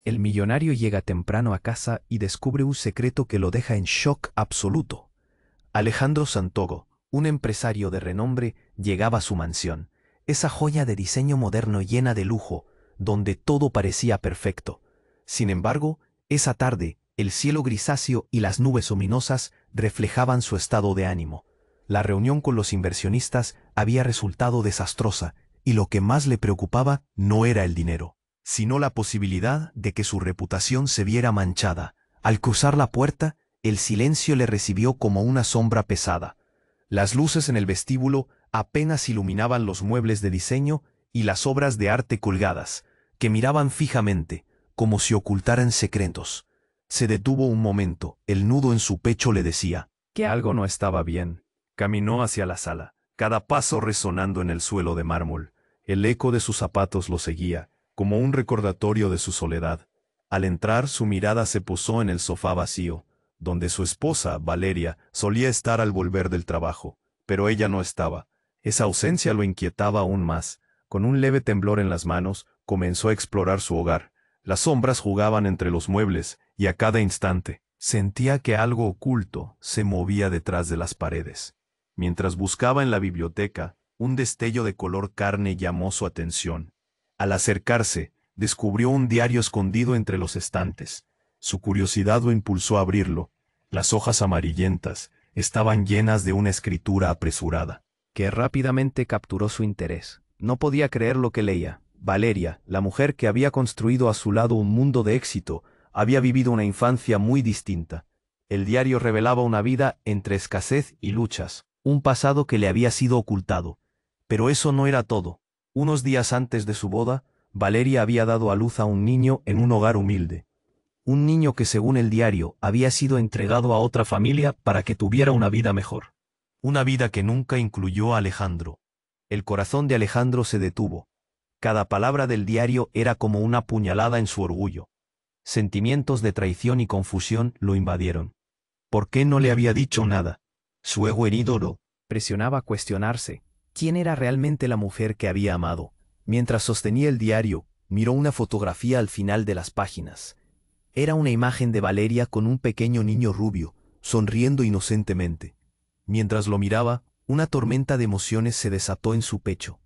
El millonario llega temprano a casa y descubre un secreto que lo deja en shock absoluto. Alejandro Santogo, un empresario de renombre, llegaba a su mansión, esa joya de diseño moderno llena de lujo, donde todo parecía perfecto. Sin embargo, esa tarde, el cielo grisáceo y las nubes ominosas reflejaban su estado de ánimo. La reunión con los inversionistas había resultado desastrosa, y lo que más le preocupaba no era el dinero, sino la posibilidad de que su reputación se viera manchada. Al cruzar la puerta, el silencio le recibió como una sombra pesada. Las luces en el vestíbulo apenas iluminaban los muebles de diseño y las obras de arte colgadas, que miraban fijamente, como si ocultaran secretos. Se detuvo un momento, el nudo en su pecho le decía que algo no estaba bien. Caminó hacia la sala, cada paso resonando en el suelo de mármol. El eco de sus zapatos lo seguía, como un recordatorio de su soledad. Al entrar, su mirada se posó en el sofá vacío, donde su esposa, Valeria, solía estar al volver del trabajo, pero ella no estaba. Esa ausencia lo inquietaba aún más. Con un leve temblor en las manos, comenzó a explorar su hogar. Las sombras jugaban entre los muebles, y a cada instante, sentía que algo oculto se movía detrás de las paredes. Mientras buscaba en la biblioteca, un destello de color carne llamó su atención. Al acercarse, descubrió un diario escondido entre los estantes. Su curiosidad lo impulsó a abrirlo. Las hojas amarillentas estaban llenas de una escritura apresurada, que rápidamente capturó su interés. No podía creer lo que leía. Valeria, la mujer que había construido a su lado un mundo de éxito, había vivido una infancia muy distinta. El diario revelaba una vida entre escasez y luchas, un pasado que le había sido ocultado. Pero eso no era todo. Unos días antes de su boda, Valeria había dado a luz a un niño en un hogar humilde. Un niño que, según el diario, había sido entregado a otra familia para que tuviera una vida mejor. Una vida que nunca incluyó a Alejandro. El corazón de Alejandro se detuvo. Cada palabra del diario era como una puñalada en su orgullo. Sentimientos de traición y confusión lo invadieron. ¿Por qué no le había dicho nada? Su ego herido lo presionaba a cuestionarse. ¿Quién era realmente la mujer que había amado? Mientras sostenía el diario, miró una fotografía al final de las páginas. Era una imagen de Valeria con un pequeño niño rubio, sonriendo inocentemente. Mientras lo miraba, una tormenta de emociones se desató en su pecho.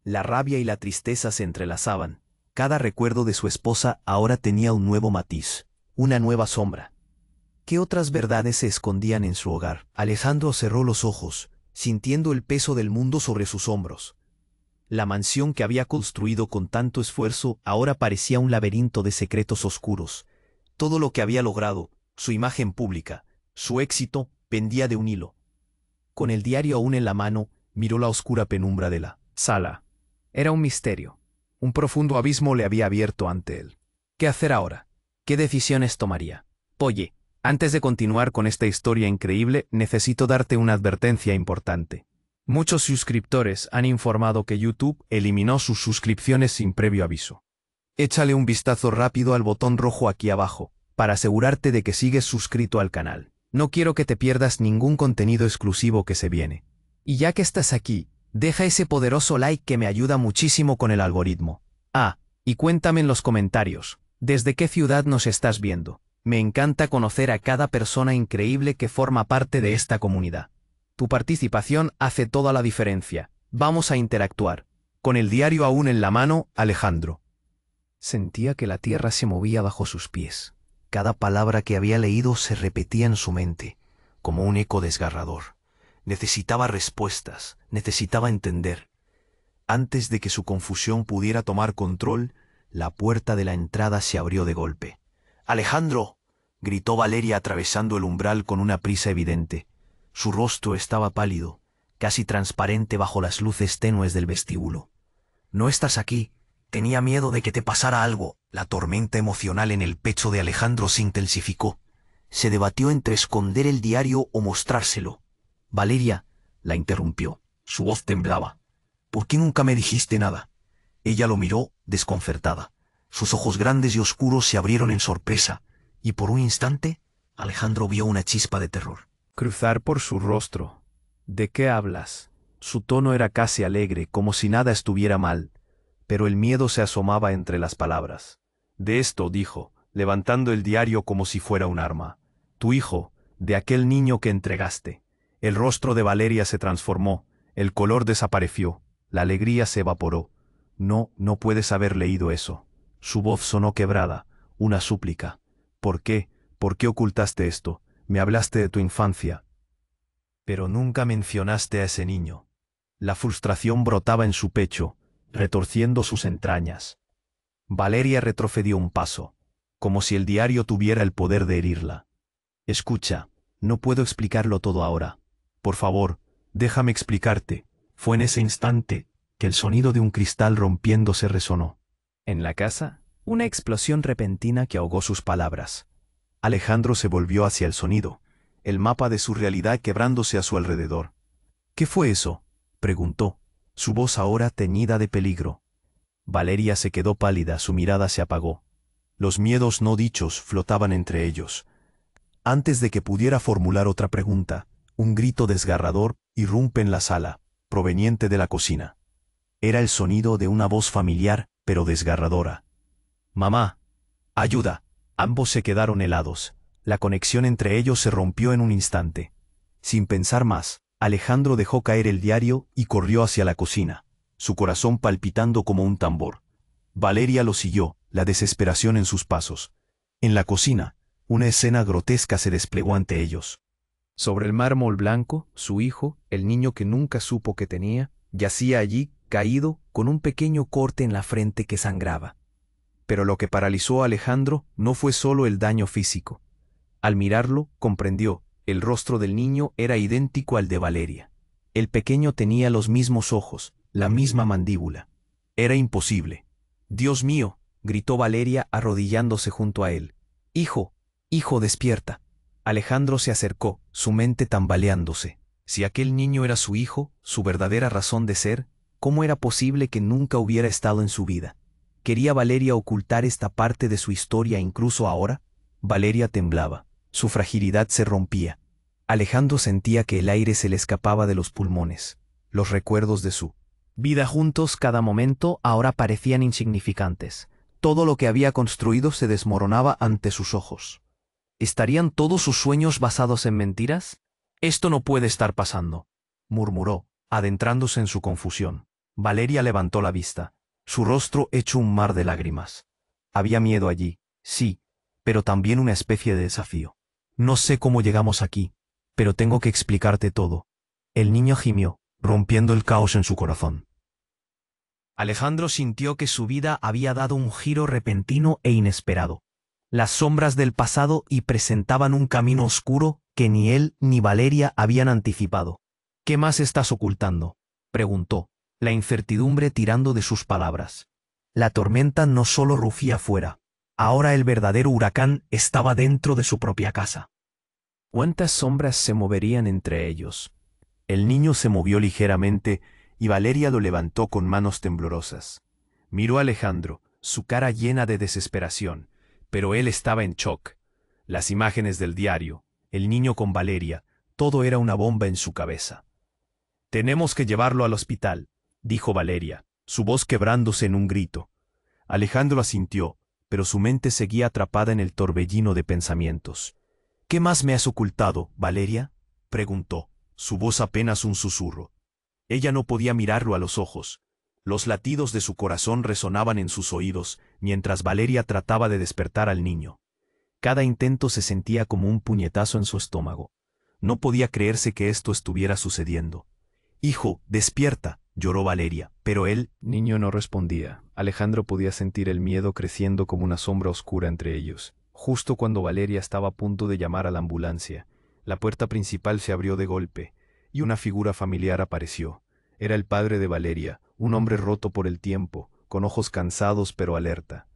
La rabia y la tristeza se entrelazaban. Cada recuerdo de su esposa ahora tenía un nuevo matiz, una nueva sombra. ¿Qué otras verdades se escondían en su hogar? Alejandro cerró los ojos, sintiendo el peso del mundo sobre sus hombros. La mansión que había construido con tanto esfuerzo ahora parecía un laberinto de secretos oscuros. Todo lo que había logrado, su imagen pública, su éxito, pendía de un hilo. Con el diario aún en la mano, miró la oscura penumbra de la sala. Era un misterio. Un profundo abismo le había abierto ante él. ¿Qué hacer ahora? ¿Qué decisiones tomaría? Oye, antes de continuar con esta historia increíble, necesito darte una advertencia importante. Muchos suscriptores han informado que YouTube eliminó sus suscripciones sin previo aviso. Échale un vistazo rápido al botón rojo aquí abajo, para asegurarte de que sigues suscrito al canal. No quiero que te pierdas ningún contenido exclusivo que se viene. Y ya que estás aquí, deja ese poderoso like que me ayuda muchísimo con el algoritmo. Y cuéntame en los comentarios, ¿desde qué ciudad nos estás viendo? Me encanta conocer a cada persona increíble que forma parte de esta comunidad. Tu participación hace toda la diferencia. Vamos a interactuar. Con el diario aún en la mano, Alejandro sentía que la tierra se movía bajo sus pies. Cada palabra que había leído se repetía en su mente, como un eco desgarrador. Necesitaba respuestas, necesitaba entender. Antes de que su confusión pudiera tomar control, la puerta de la entrada se abrió de golpe. ¡Alejandro!, gritó Valeria atravesando el umbral con una prisa evidente. Su rostro estaba pálido, casi transparente bajo las luces tenues del vestíbulo. «No estás aquí. Tenía miedo de que te pasara algo». La tormenta emocional en el pecho de Alejandro se intensificó. Se debatió entre esconder el diario o mostrárselo. «Valeria», la interrumpió. Su voz temblaba. «¿Por qué nunca me dijiste nada?» Ella lo miró, desconcertada. Sus ojos grandes y oscuros se abrieron en sorpresa, y por un instante, Alejandro vio una chispa de terror cruzar por su rostro. «¿De qué hablas?» Su tono era casi alegre, como si nada estuviera mal, pero el miedo se asomaba entre las palabras. De esto dijo, levantando el diario como si fuera un arma. Tu hijo, de aquel niño que entregaste. El rostro de Valeria se transformó, el color desapareció, la alegría se evaporó. No, no puedes haber leído eso. Su voz sonó quebrada, una súplica. ¿Por qué? ¿Por qué ocultaste esto? Me hablaste de tu infancia. Pero nunca mencionaste a ese niño. La frustración brotaba en su pecho, retorciendo sus entrañas. Valeria retrocedió un paso, como si el diario tuviera el poder de herirla. Escucha, no puedo explicarlo todo ahora. Por favor, déjame explicarte. Fue en ese instante que el sonido de un cristal rompiéndose resonó. En la casa, una explosión repentina que ahogó sus palabras. Alejandro se volvió hacia el sonido, el mapa de su realidad quebrándose a su alrededor. ¿Qué fue eso?, preguntó, su voz ahora teñida de peligro. Valeria se quedó pálida, su mirada se apagó. Los miedos no dichos flotaban entre ellos. Antes de que pudiera formular otra pregunta, un grito desgarrador irrumpe en la sala, proveniente de la cocina. Era el sonido de una voz familiar, pero desgarradora. «Mamá, ayuda». Ambos se quedaron helados. La conexión entre ellos se rompió en un instante. Sin pensar más, Alejandro dejó caer el diario y corrió hacia la cocina, su corazón palpitando como un tambor. Valeria lo siguió, la desesperación en sus pasos. En la cocina, una escena grotesca se desplegó ante ellos. Sobre el mármol blanco, su hijo, el niño que nunca supo que tenía, yacía allí, caído, con un pequeño corte en la frente que sangraba. Pero lo que paralizó a Alejandro no fue solo el daño físico. Al mirarlo, comprendió, el rostro del niño era idéntico al de Valeria. El pequeño tenía los mismos ojos, la misma mandíbula. Era imposible. «Dios mío», gritó Valeria arrodillándose junto a él. «Hijo, hijo, despierta». Alejandro se acercó, su mente tambaleándose. Si aquel niño era su hijo, su verdadera razón de ser, ¿cómo era posible que nunca hubiera estado en su vida? ¿Quería Valeria ocultar esta parte de su historia incluso ahora? Valeria temblaba, su fragilidad se rompía. Alejandro sentía que el aire se le escapaba de los pulmones. Los recuerdos de su vida juntos cada momento ahora parecían insignificantes. Todo lo que había construido se desmoronaba ante sus ojos. ¿Estarían todos sus sueños basados en mentiras? «Esto no puede estar pasando», murmuró, adentrándose en su confusión. Valeria levantó la vista, su rostro hecho un mar de lágrimas. Había miedo allí, sí, pero también una especie de desafío. «No sé cómo llegamos aquí, pero tengo que explicarte todo». El niño gimió, rompiendo el caos en su corazón. Alejandro sintió que su vida había dado un giro repentino e inesperado. Las sombras del pasado y presentaban un camino oscuro que ni él ni Valeria habían anticipado. «¿Qué más estás ocultando?», preguntó, la incertidumbre tirando de sus palabras. La tormenta no solo rugía fuera, ahora el verdadero huracán estaba dentro de su propia casa. ¿Cuántas sombras se moverían entre ellos? El niño se movió ligeramente y Valeria lo levantó con manos temblorosas. Miró a Alejandro, su cara llena de desesperación, pero él estaba en shock. Las imágenes del diario, el niño con Valeria, todo era una bomba en su cabeza. «Tenemos que llevarlo al hospital», dijo Valeria, su voz quebrándose en un grito. Alejandro asintió, pero su mente seguía atrapada en el torbellino de pensamientos. «¿Qué más me has ocultado, Valeria?», preguntó, su voz apenas un susurro. Ella no podía mirarlo a los ojos. Los latidos de su corazón resonaban en sus oídos, mientras Valeria trataba de despertar al niño. Cada intento se sentía como un puñetazo en su estómago. No podía creerse que esto estuviera sucediendo. «Hijo, despierta», lloró Valeria, pero el niño no respondía. Alejandro podía sentir el miedo creciendo como una sombra oscura entre ellos. Justo cuando Valeria estaba a punto de llamar a la ambulancia, la puerta principal se abrió de golpe, y una figura familiar apareció. Era el padre de Valeria, un hombre roto por el tiempo, con ojos cansados pero alerta.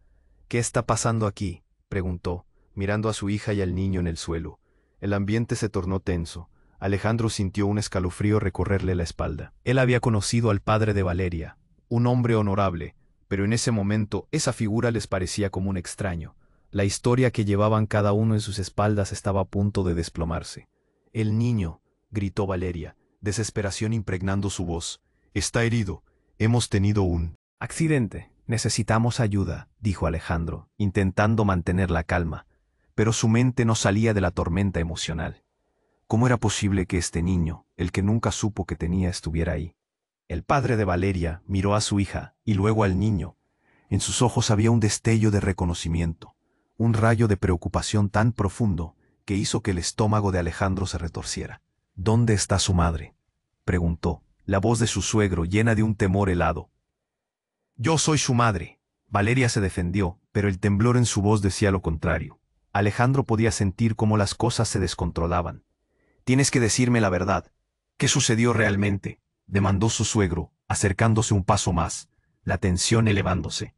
«¿Qué está pasando aquí?», preguntó, mirando a su hija y al niño en el suelo. El ambiente se tornó tenso. Alejandro sintió un escalofrío recorrerle la espalda. Él había conocido al padre de Valeria, un hombre honorable, pero en ese momento esa figura les parecía como un extraño. La historia que llevaban cada uno en sus espaldas estaba a punto de desplomarse. «El niño», gritó Valeria, desesperación impregnando su voz. «Está herido. Hemos tenido un accidente», Necesitamos ayuda, dijo Alejandro, intentando mantener la calma, pero su mente no salía de la tormenta emocional. ¿Cómo era posible que este niño, el que nunca supo que tenía, estuviera ahí? El padre de Valeria miró a su hija y luego al niño. En sus ojos había un destello de reconocimiento, un rayo de preocupación tan profundo que hizo que el estómago de Alejandro se retorciera. ¿Dónde está su madre?, preguntó, la voz de su suegro llena de un temor helado. Yo soy su madre. Valeria se defendió, pero el temblor en su voz decía lo contrario. Alejandro podía sentir cómo las cosas se descontrolaban. Tienes que decirme la verdad. ¿Qué sucedió realmente?, demandó su suegro, acercándose un paso más, la tensión elevándose.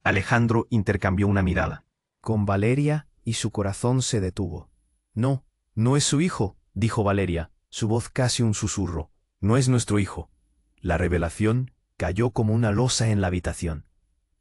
Alejandro intercambió una mirada con Valeria y su corazón se detuvo. No, no es su hijo, dijo Valeria, su voz casi un susurro. No es nuestro hijo. La revelación cayó como una losa en la habitación.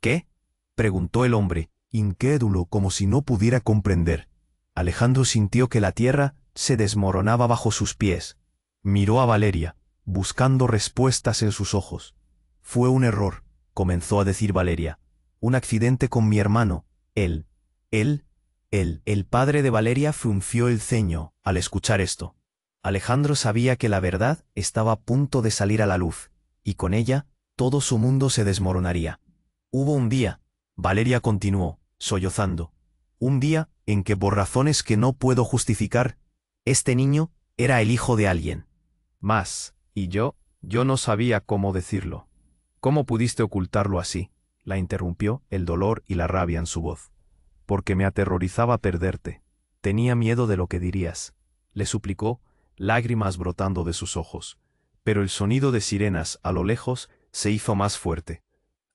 ¿Qué?, preguntó el hombre, incrédulo como si no pudiera comprender. Alejandro sintió que la tierra se desmoronaba bajo sus pies. Miró a Valeria, buscando respuestas en sus ojos. Fue un error, comenzó a decir Valeria. Un accidente con mi hermano. El padre de Valeria frunció el ceño al escuchar esto. Alejandro sabía que la verdad estaba a punto de salir a la luz, y con ella todo su mundo se desmoronaría. Hubo un día, Valeria continuó, sollozando, un día en que por razones que no puedo justificar, este niño era el hijo de alguien. Más, y yo no sabía cómo decirlo. ¿Cómo pudiste ocultarlo así?, la interrumpió el dolor y la rabia en su voz. Porque me aterrorizaba perderte. Tenía miedo de lo que dirías, le suplicó, lágrimas brotando de sus ojos. Pero el sonido de sirenas a lo lejos se hizo más fuerte.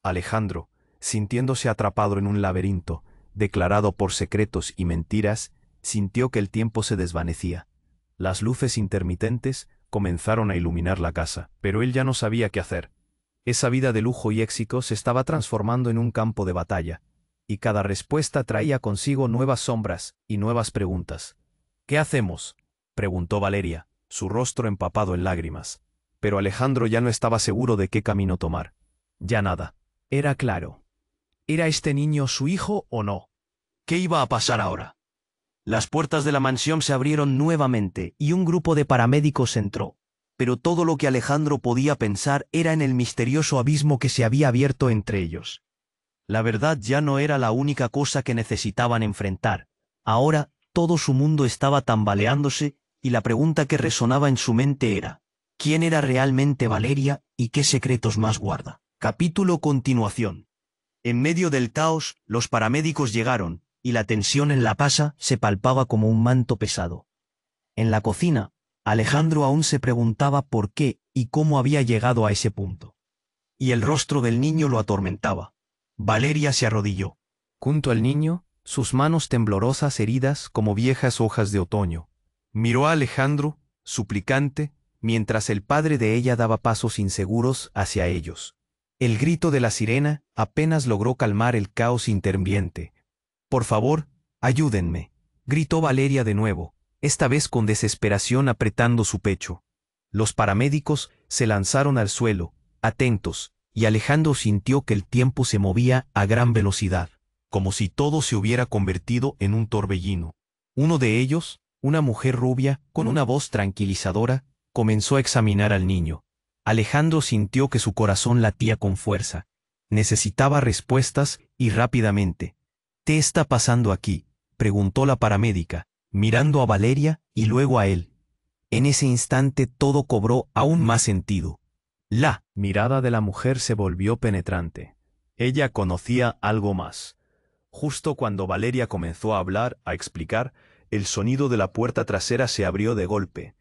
Alejandro, sintiéndose atrapado en un laberinto, declarado por secretos y mentiras, sintió que el tiempo se desvanecía. Las luces intermitentes comenzaron a iluminar la casa, pero él ya no sabía qué hacer. Esa vida de lujo y éxito se estaba transformando en un campo de batalla, y cada respuesta traía consigo nuevas sombras y nuevas preguntas. ¿Qué hacemos?, preguntó Valeria, su rostro empapado en lágrimas. Pero Alejandro ya no estaba seguro de qué camino tomar. Ya nada. Era claro. ¿Era este niño su hijo o no? ¿Qué iba a pasar ahora? Las puertas de la mansión se abrieron nuevamente y un grupo de paramédicos entró. Pero todo lo que Alejandro podía pensar era en el misterioso abismo que se había abierto entre ellos. La verdad ya no era la única cosa que necesitaban enfrentar. Ahora todo su mundo estaba tambaleándose y la pregunta que resonaba en su mente era: ¿quién era realmente Valeria y qué secretos más guarda? Capítulo continuación. En medio del caos, los paramédicos llegaron, y la tensión en la casa se palpaba como un manto pesado. En la cocina, Alejandro aún se preguntaba por qué y cómo había llegado a ese punto. Y el rostro del niño lo atormentaba. Valeria se arrodilló junto al niño, sus manos temblorosas heridas como viejas hojas de otoño. Miró a Alejandro, suplicante, mientras el padre de ella daba pasos inseguros hacia ellos. El grito de la sirena apenas logró calmar el caos intermitente. «Por favor, ayúdenme», gritó Valeria de nuevo, esta vez con desesperación apretando su pecho. Los paramédicos se lanzaron al suelo, atentos, y Alejandro sintió que el tiempo se movía a gran velocidad, como si todo se hubiera convertido en un torbellino. Uno de ellos, una mujer rubia, con una voz tranquilizadora, comenzó a examinar al niño. Alejandro sintió que su corazón latía con fuerza. Necesitaba respuestas y rápidamente. «¿Qué está pasando aquí?», preguntó la paramédica, mirando a Valeria y luego a él. En ese instante todo cobró aún más sentido. La mirada de la mujer se volvió penetrante. Ella conocía algo más. Justo cuando Valeria comenzó a hablar, a explicar, el sonido de la puerta trasera se abrió de golpe.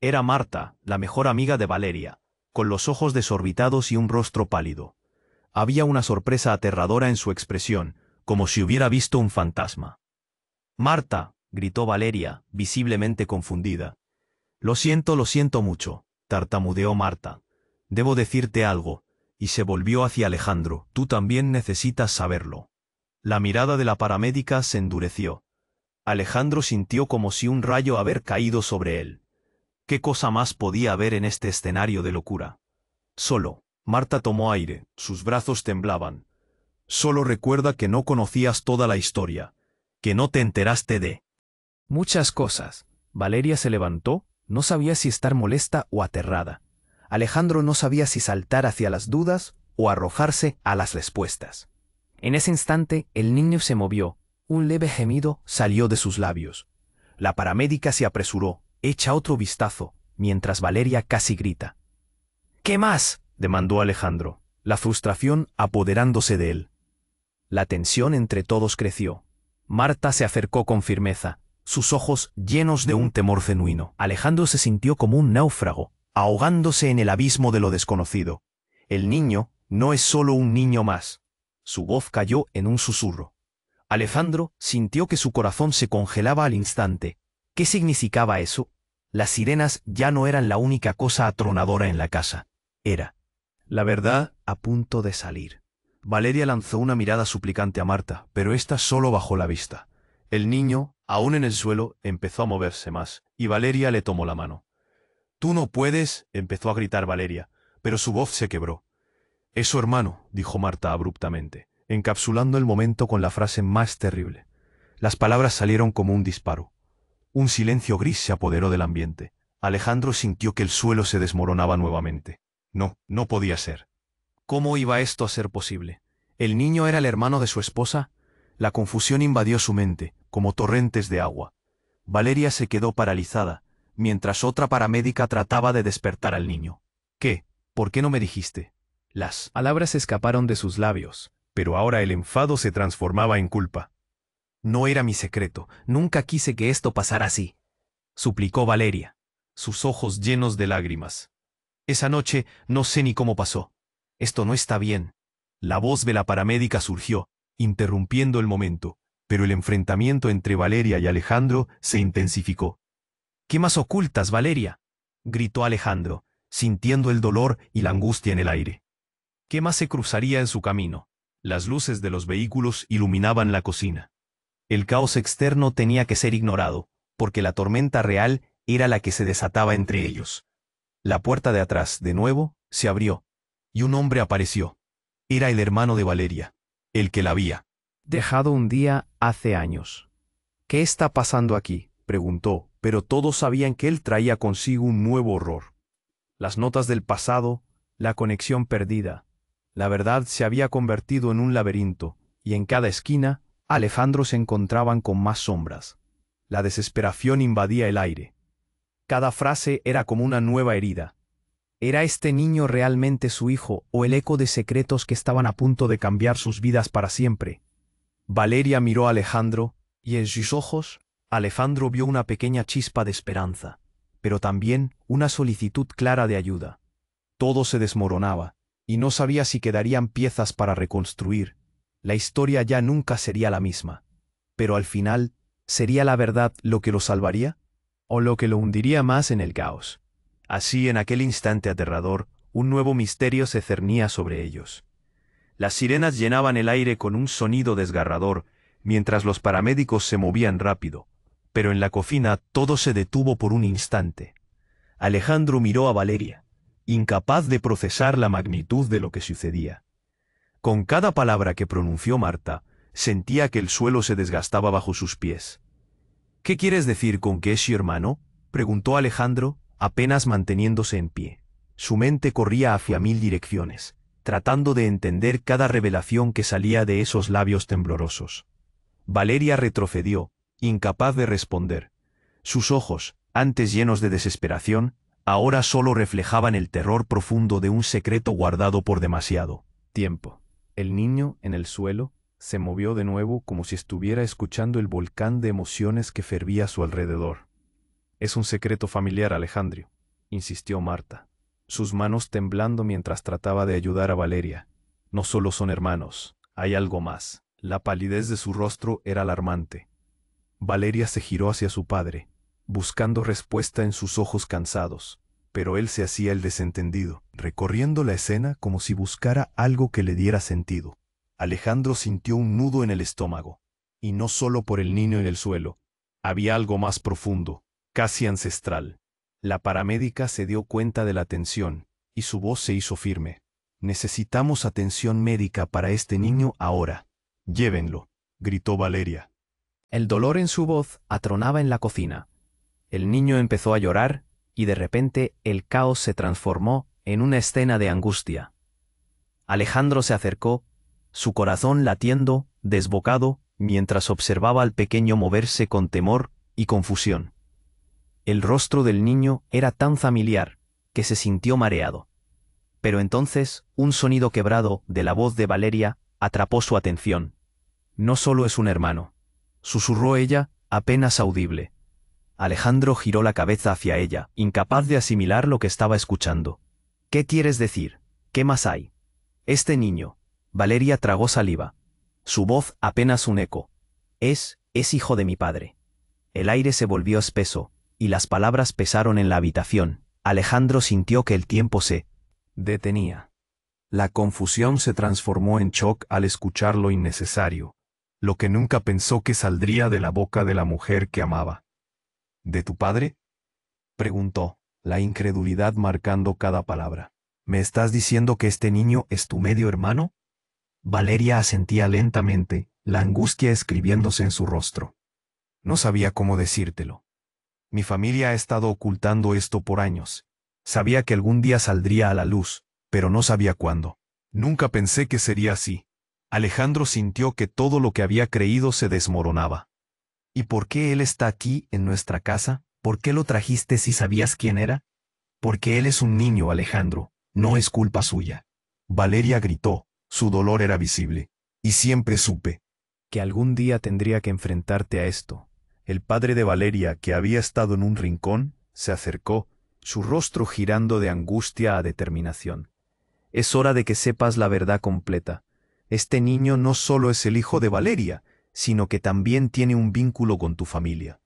Era Marta, la mejor amiga de Valeria, con los ojos desorbitados y un rostro pálido. Había una sorpresa aterradora en su expresión, como si hubiera visto un fantasma. «Marta», gritó Valeria, visiblemente confundida. Lo siento mucho», tartamudeó Marta. «Debo decirte algo», y se volvió hacia Alejandro. «Tú también necesitas saberlo». La mirada de la paramédica se endureció. Alejandro sintió como si un rayo haber caído sobre él. ¿Qué cosa más podía haber en este escenario de locura? Solo. Marta tomó aire, sus brazos temblaban. Solo recuerda que no conocías toda la historia, que no te enteraste de muchas cosas. Valeria se levantó, no sabía si estar molesta o aterrada. Alejandro no sabía si saltar hacia las dudas o arrojarse a las respuestas. En ese instante, el niño se movió. Un leve gemido salió de sus labios. La paramédica se apresuró, echa otro vistazo, mientras Valeria casi grita. ¿Qué más?, demandó Alejandro, la frustración apoderándose de él. La tensión entre todos creció. Marta se acercó con firmeza, sus ojos llenos de un temor genuino. Alejandro se sintió como un náufrago, ahogándose en el abismo de lo desconocido. El niño no es solo un niño más. Su voz cayó en un susurro. Alejandro sintió que su corazón se congelaba al instante. ¿Qué significaba eso? Las sirenas ya no eran la única cosa atronadora en la casa. Era la verdad a punto de salir. Valeria lanzó una mirada suplicante a Marta, pero ésta solo bajó la vista. El niño, aún en el suelo, empezó a moverse más, y Valeria le tomó la mano. «Tú no puedes», empezó a gritar Valeria, pero su voz se quebró. «Es su hermano», dijo Marta abruptamente, encapsulando el momento con la frase más terrible. Las palabras salieron como un disparo. Un silencio gris se apoderó del ambiente. Alejandro sintió que el suelo se desmoronaba nuevamente. No, no podía ser. ¿Cómo iba esto a ser posible? ¿El niño era el hermano de su esposa? La confusión invadió su mente, como torrentes de agua. Valeria se quedó paralizada, mientras otra paramédica trataba de despertar al niño. «¿Qué? ¿Por qué no me dijiste?» Las palabras escaparon de sus labios, pero ahora el enfado se transformaba en culpa. «No era mi secreto, nunca quise que esto pasara así», suplicó Valeria, sus ojos llenos de lágrimas. «Esa noche no sé ni cómo pasó. Esto no está bien». La voz de la paramédica surgió, interrumpiendo el momento, pero el enfrentamiento entre Valeria y Alejandro se intensificó. «¿Qué más ocultas, Valeria?», gritó Alejandro, sintiendo el dolor y la angustia en el aire. ¿Qué más se cruzaría en su camino? Las luces de los vehículos iluminaban la cocina. El caos externo tenía que ser ignorado, porque la tormenta real era la que se desataba entre ellos. La puerta de atrás, de nuevo, se abrió, y un hombre apareció. Era el hermano de Valeria, el que la había dejado un día hace años. «¿Qué está pasando aquí?», preguntó, pero todos sabían que él traía consigo un nuevo horror. Las notas del pasado, la conexión perdida. La verdad se había convertido en un laberinto, y en cada esquina, Alejandro se encontraban con más sombras. La desesperación invadía el aire. Cada frase era como una nueva herida. ¿Era este niño realmente su hijo o el eco de secretos que estaban a punto de cambiar sus vidas para siempre? Valeria miró a Alejandro, y en sus ojos, Alejandro vio una pequeña chispa de esperanza, pero también una solicitud clara de ayuda. Todo se desmoronaba, y no sabía si quedarían piezas para reconstruir. La historia ya nunca sería la misma. Pero al final, ¿sería la verdad lo que lo salvaría? ¿O lo que lo hundiría más en el caos? Así, en aquel instante aterrador, un nuevo misterio se cernía sobre ellos. Las sirenas llenaban el aire con un sonido desgarrador, mientras los paramédicos se movían rápido. Pero en la cocina todo se detuvo por un instante. Alejandro miró a Valeria, incapaz de procesar la magnitud de lo que sucedía. Con cada palabra que pronunció Marta, sentía que el suelo se desgastaba bajo sus pies. «¿Qué quieres decir con que es su hermano?», preguntó Alejandro, apenas manteniéndose en pie. Su mente corría hacia mil direcciones, tratando de entender cada revelación que salía de esos labios temblorosos. Valeria retrocedió, incapaz de responder. Sus ojos, antes llenos de desesperación, ahora solo reflejaban el terror profundo de un secreto guardado por demasiado tiempo. El niño, en el suelo, se movió de nuevo como si estuviera escuchando el volcán de emociones que fervía a su alrededor. «Es un secreto familiar, Alejandro», insistió Marta, sus manos temblando mientras trataba de ayudar a Valeria. «No solo son hermanos, hay algo más». La palidez de su rostro era alarmante. Valeria se giró hacia su padre, buscando respuesta en sus ojos cansados, pero él se hacía el desentendido, recorriendo la escena como si buscara algo que le diera sentido. Alejandro sintió un nudo en el estómago, y no solo por el niño en el suelo. Había algo más profundo, casi ancestral. La paramédica se dio cuenta de la tensión, y su voz se hizo firme. Necesitamos atención médica para este niño ahora. Llévenlo, gritó Valeria. El dolor en su voz atronaba en la cocina. El niño empezó a llorar y de repente el caos se transformó en una escena de angustia. Alejandro se acercó, su corazón latiendo, desbocado, mientras observaba al pequeño moverse con temor y confusión. El rostro del niño era tan familiar que se sintió mareado. Pero entonces un sonido quebrado de la voz de Valeria atrapó su atención. «No solo es un hermano», susurró ella, apenas audible. Alejandro giró la cabeza hacia ella, incapaz de asimilar lo que estaba escuchando. «¿Qué quieres decir? ¿Qué más hay?» «Este niño». Valeria tragó saliva. Su voz apenas un eco. Es hijo de mi padre». El aire se volvió espeso, y las palabras pesaron en la habitación. Alejandro sintió que el tiempo se detenía. La confusión se transformó en shock al escuchar lo innecesario, lo que nunca pensó que saldría de la boca de la mujer que amaba. ¿De tu padre?, preguntó, la incredulidad marcando cada palabra. ¿Me estás diciendo que este niño es tu medio hermano? Valeria asentía lentamente, la angustia escribiéndose en su rostro. No sabía cómo decírtelo. Mi familia ha estado ocultando esto por años. Sabía que algún día saldría a la luz, pero no sabía cuándo. Nunca pensé que sería así. Alejandro sintió que todo lo que había creído se desmoronaba. ¿Y por qué él está aquí, en nuestra casa? ¿Por qué lo trajiste si sabías quién era? Porque él es un niño, Alejandro. No es culpa suya. Valeria gritó, su dolor era visible. Y siempre supe que algún día tendría que enfrentarte a esto. El padre de Valeria, que había estado en un rincón, se acercó, su rostro girando de angustia a determinación. Es hora de que sepas la verdad completa. Este niño no solo es el hijo de Valeria, sino que también tiene un vínculo con tu familia.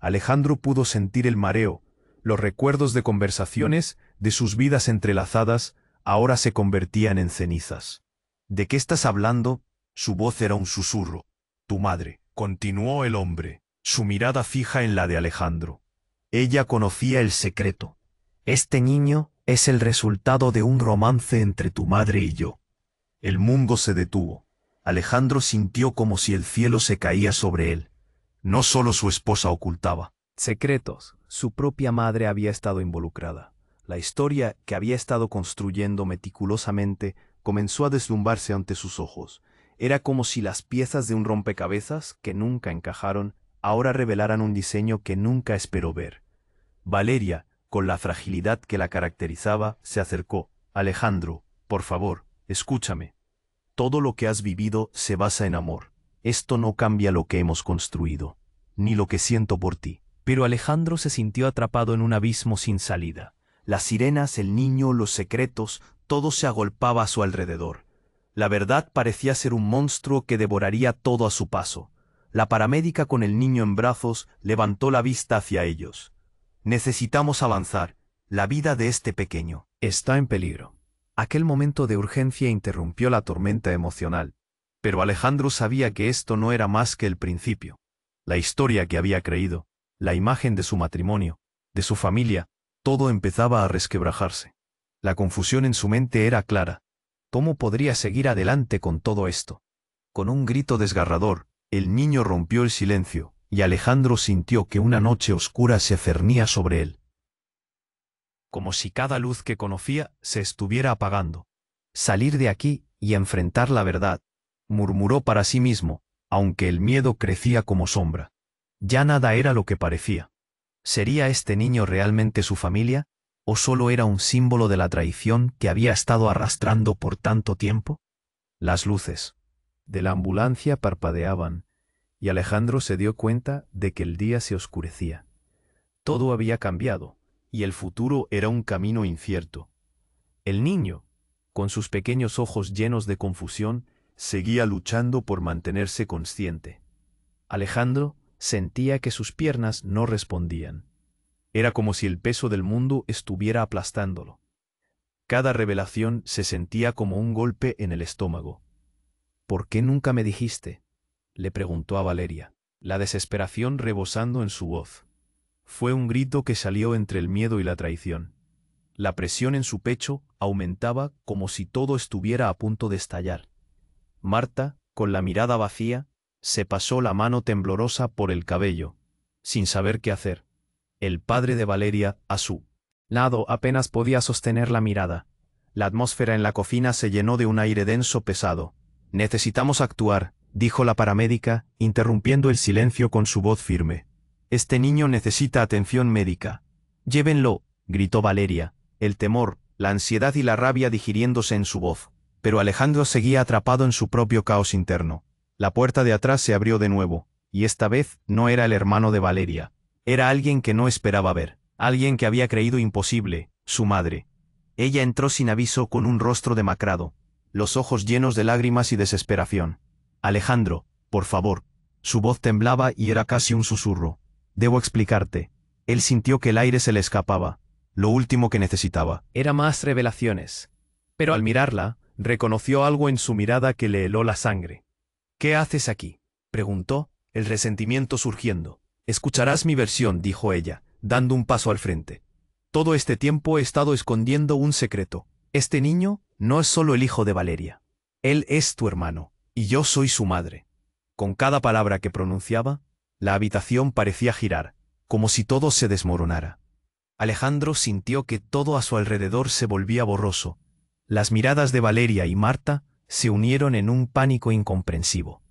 Alejandro pudo sentir el mareo, los recuerdos de conversaciones, de sus vidas entrelazadas, ahora se convertían en cenizas. ¿De qué estás hablando? Su voz era un susurro. Tu madre, continuó el hombre, su mirada fija en la de Alejandro. Ella conocía el secreto. Este niño es el resultado de un romance entre tu madre y yo. El mundo se detuvo. Alejandro sintió como si el cielo se caía sobre él. No solo su esposa ocultaba secretos, su propia madre había estado involucrada. La historia que había estado construyendo meticulosamente comenzó a deslumbrarse ante sus ojos. Era como si las piezas de un rompecabezas que nunca encajaron ahora revelaran un diseño que nunca esperó ver. Valeria, con la fragilidad que la caracterizaba, se acercó. Alejandro, por favor, escúchame. Todo lo que has vivido se basa en amor. Esto no cambia lo que hemos construido, ni lo que siento por ti. Pero Alejandro se sintió atrapado en un abismo sin salida. Las sirenas, el niño, los secretos, todo se agolpaba a su alrededor. La verdad parecía ser un monstruo que devoraría todo a su paso. La paramédica con el niño en brazos levantó la vista hacia ellos. Necesitamos avanzar. La vida de este pequeño está en peligro. Aquel momento de urgencia interrumpió la tormenta emocional. Pero Alejandro sabía que esto no era más que el principio. La historia que había creído, la imagen de su matrimonio, de su familia, todo empezaba a resquebrajarse. La confusión en su mente era clara. ¿Cómo podría seguir adelante con todo esto? Con un grito desgarrador, el niño rompió el silencio, y Alejandro sintió que una noche oscura se cernía sobre él. Como si cada luz que conocía se estuviera apagando. Salir de aquí y enfrentar la verdad, murmuró para sí mismo, aunque el miedo crecía como sombra. Ya nada era lo que parecía. ¿Sería este niño realmente su familia? ¿O solo era un símbolo de la traición que había estado arrastrando por tanto tiempo? Las luces de la ambulancia parpadeaban, y Alejandro se dio cuenta de que el día se oscurecía. Todo había cambiado, y el futuro era un camino incierto. El niño, con sus pequeños ojos llenos de confusión, seguía luchando por mantenerse consciente. Alejandro sentía que sus piernas no respondían. Era como si el peso del mundo estuviera aplastándolo. Cada revelación se sentía como un golpe en el estómago. ¿Por qué nunca me dijiste?, le preguntó a Valeria, la desesperación rebosando en su voz. Fue un grito que salió entre el miedo y la traición. La presión en su pecho aumentaba como si todo estuviera a punto de estallar. Marta, con la mirada vacía, se pasó la mano temblorosa por el cabello, sin saber qué hacer. El padre de Valeria, a su lado, apenas podía sostener la mirada. La atmósfera en la cocina se llenó de un aire denso pesado. «Necesitamos actuar», dijo la paramédica, interrumpiendo el silencio con su voz firme. «Este niño necesita atención médica». «Llévenlo», gritó Valeria, el temor, la ansiedad y la rabia digiriéndose en su voz. Pero Alejandro seguía atrapado en su propio caos interno. La puerta de atrás se abrió de nuevo, y esta vez no era el hermano de Valeria. Era alguien que no esperaba ver, alguien que había creído imposible, su madre. Ella entró sin aviso con un rostro demacrado, los ojos llenos de lágrimas y desesperación. «Alejandro, por favor». Su voz temblaba y era casi un susurro. «Debo explicarte». Él sintió que el aire se le escapaba. Lo último que necesitaba era más revelaciones. Pero al mirarla, reconoció algo en su mirada que le heló la sangre. «¿Qué haces aquí?», preguntó, el resentimiento surgiendo. «Escucharás mi versión», dijo ella, dando un paso al frente. «Todo este tiempo he estado escondiendo un secreto. Este niño no es solo el hijo de Valeria. Él es tu hermano, y yo soy su madre». Con cada palabra que pronunciaba, la habitación parecía girar, como si todo se desmoronara. Alejandro sintió que todo a su alrededor se volvía borroso. Las miradas de Valeria y Marta se unieron en un pánico incomprensivo.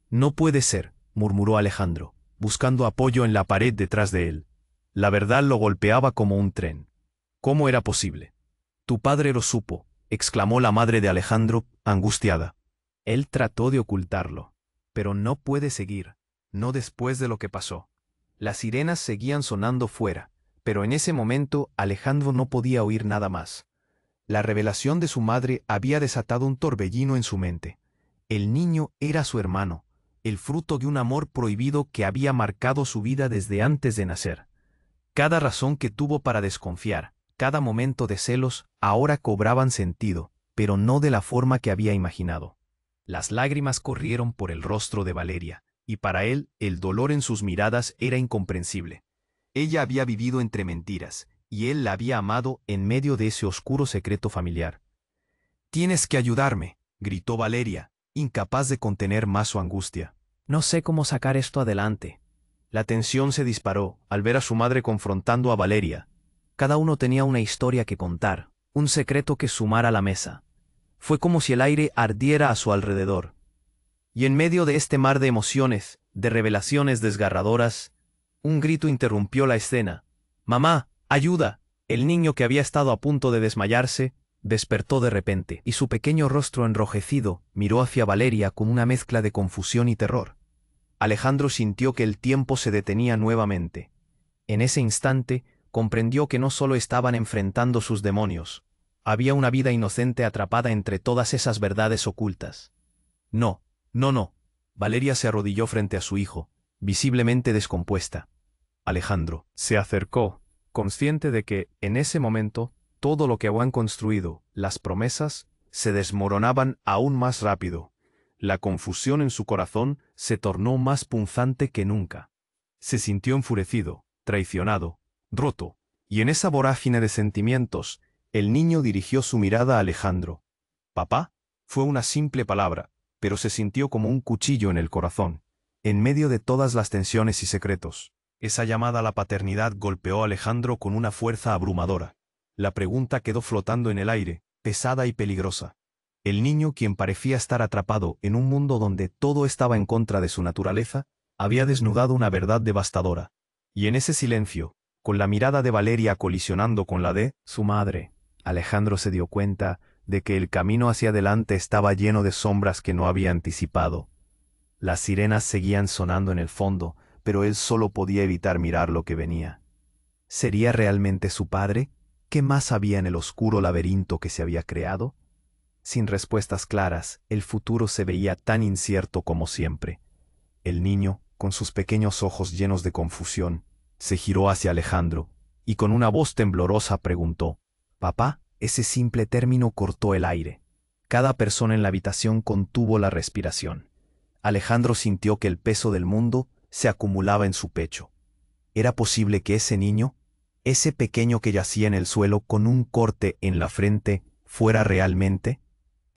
«No puede ser», murmuró Alejandro, buscando apoyo en la pared detrás de él. La verdad lo golpeaba como un tren. ¿Cómo era posible? «Tu padre lo supo», exclamó la madre de Alejandro, angustiada. «Él trató de ocultarlo, pero no puede seguir, no después de lo que pasó». Las sirenas seguían sonando fuera, pero en ese momento Alejandro no podía oír nada más. La revelación de su madre había desatado un torbellino en su mente. El niño era su hermano, el fruto de un amor prohibido que había marcado su vida desde antes de nacer. Cada razón que tuvo para desconfiar, cada momento de celos, ahora cobraban sentido, pero no de la forma que había imaginado. Las lágrimas corrieron por el rostro de Valeria, y para él el dolor en sus miradas era incomprensible. Ella había vivido entre mentiras, y él la había amado en medio de ese oscuro secreto familiar. «Tienes que ayudarme», gritó Valeria, incapaz de contener más su angustia. «No sé cómo sacar esto adelante». La tensión se disparó al ver a su madre confrontando a Valeria. Cada uno tenía una historia que contar, un secreto que sumar a la mesa. Fue como si el aire ardiera a su alrededor. Y en medio de este mar de emociones, de revelaciones desgarradoras, un grito interrumpió la escena. «¡Mamá, ayuda!». El niño, que había estado a punto de desmayarse, despertó de repente, y su pequeño rostro enrojecido miró hacia Valeria con una mezcla de confusión y terror. Alejandro sintió que el tiempo se detenía nuevamente. En ese instante, comprendió que no solo estaban enfrentando sus demonios, había una vida inocente atrapada entre todas esas verdades ocultas. «No, no, no». Valeria se arrodilló frente a su hijo, visiblemente descompuesta. Alejandro se acercó, consciente de que, en ese momento, todo lo que habían construido, las promesas, se desmoronaban aún más rápido. La confusión en su corazón se tornó más punzante que nunca. Se sintió enfurecido, traicionado, roto, y en esa vorágine de sentimientos, el niño dirigió su mirada a Alejandro. «Papá», fue una simple palabra, pero se sintió como un cuchillo en el corazón, en medio de todas las tensiones y secretos. Esa llamada a la paternidad golpeó a Alejandro con una fuerza abrumadora. La pregunta quedó flotando en el aire, pesada y peligrosa. El niño, quien parecía estar atrapado en un mundo donde todo estaba en contra de su naturaleza, había desnudado una verdad devastadora. Y en ese silencio, con la mirada de Valeria colisionando con la de su madre, Alejandro se dio cuenta de que el camino hacia adelante estaba lleno de sombras que no había anticipado. Las sirenas seguían sonando en el fondo, pero él solo podía evitar mirar lo que venía. ¿Sería realmente su padre? ¿Qué más había en el oscuro laberinto que se había creado? Sin respuestas claras, el futuro se veía tan incierto como siempre. El niño, con sus pequeños ojos llenos de confusión, se giró hacia Alejandro, y con una voz temblorosa preguntó: «Papá». Ese simple término cortó el aire. Cada persona en la habitación contuvo la respiración. Alejandro sintió que el peso del mundo se acumulaba en su pecho. ¿Era posible que ese niño, ese pequeño que yacía en el suelo con un corte en la frente, fuera realmente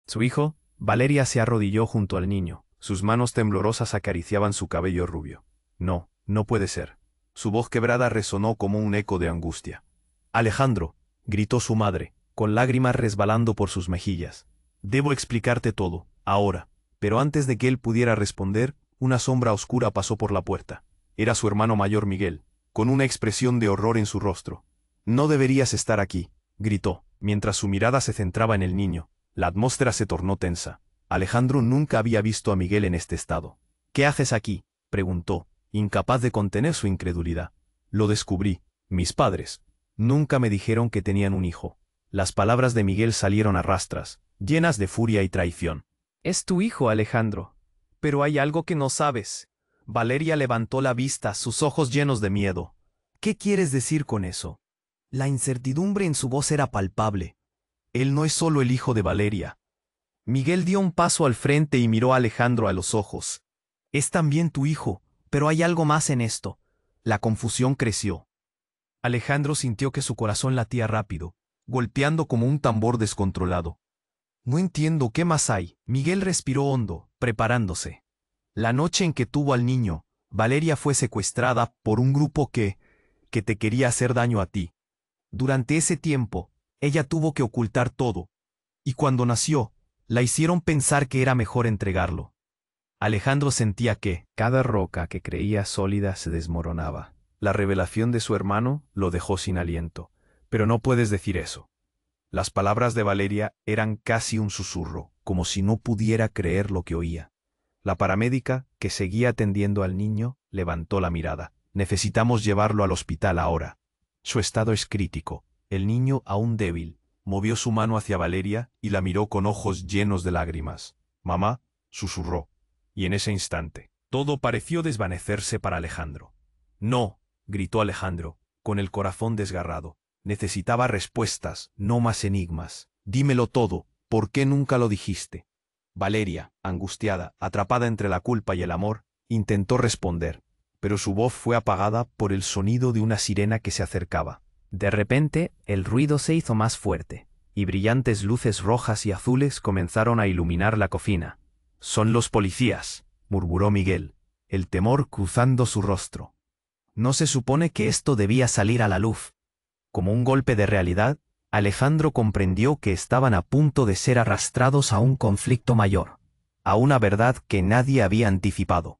su hijo. Valeria se arrodilló junto al niño. Sus manos temblorosas acariciaban su cabello rubio. No, no puede ser. Su voz quebrada resonó como un eco de angustia. Alejandro, gritó su madre, con lágrimas resbalando por sus mejillas. Debo explicarte todo, ahora. Pero antes de que él pudiera responder, una sombra oscura pasó por la puerta. Era su hermano mayor Miguel, con una expresión de horror en su rostro. No deberías estar aquí, gritó, mientras su mirada se centraba en el niño. La atmósfera se tornó tensa. Alejandro nunca había visto a Miguel en este estado. ¿Qué haces aquí?, preguntó, incapaz de contener su incredulidad. Lo descubrí. Mis padres nunca me dijeron que tenían un hijo. Las palabras de Miguel salieron a rastras, llenas de furia y traición. Es tu hijo, Alejandro. Pero hay algo que no sabes. Valeria levantó la vista, sus ojos llenos de miedo. ¿Qué quieres decir con eso? La incertidumbre en su voz era palpable. Él no es solo el hijo de Valeria. Miguel dio un paso al frente y miró a Alejandro a los ojos. Es también tu hijo, pero hay algo más en esto. La confusión creció. Alejandro sintió que su corazón latía rápido, golpeando como un tambor descontrolado. No entiendo qué más hay. Miguel respiró hondo, preparándose. La noche en que tuvo al niño, Valeria fue secuestrada por un grupo que te quería hacer daño a ti. Durante ese tiempo, ella tuvo que ocultar todo, y cuando nació, la hicieron pensar que era mejor entregarlo. Alejandro sentía que cada roca que creía sólida se desmoronaba. La revelación de su hermano lo dejó sin aliento. Pero no puedes decir eso. Las palabras de Valeria eran casi un susurro, como si no pudiera creer lo que oía. La paramédica, que seguía atendiendo al niño, levantó la mirada. Necesitamos llevarlo al hospital ahora. Su estado es crítico. El niño, aún débil, movió su mano hacia Valeria y la miró con ojos llenos de lágrimas. «Mamá», susurró. Y en ese instante, todo pareció desvanecerse para Alejandro. «No», gritó Alejandro, con el corazón desgarrado. Necesitaba respuestas, no más enigmas. «Dímelo todo, ¿por qué nunca lo dijiste?» Valeria, angustiada, atrapada entre la culpa y el amor, intentó responder, pero su voz fue apagada por el sonido de una sirena que se acercaba. De repente, el ruido se hizo más fuerte, y brillantes luces rojas y azules comenzaron a iluminar la cocina. «Son los policías», murmuró Miguel, el temor cruzando su rostro. No se supone que esto debía salir a la luz. Como un golpe de realidad, Alejandro comprendió que estaban a punto de ser arrastrados a un conflicto mayor, a una verdad que nadie había anticipado.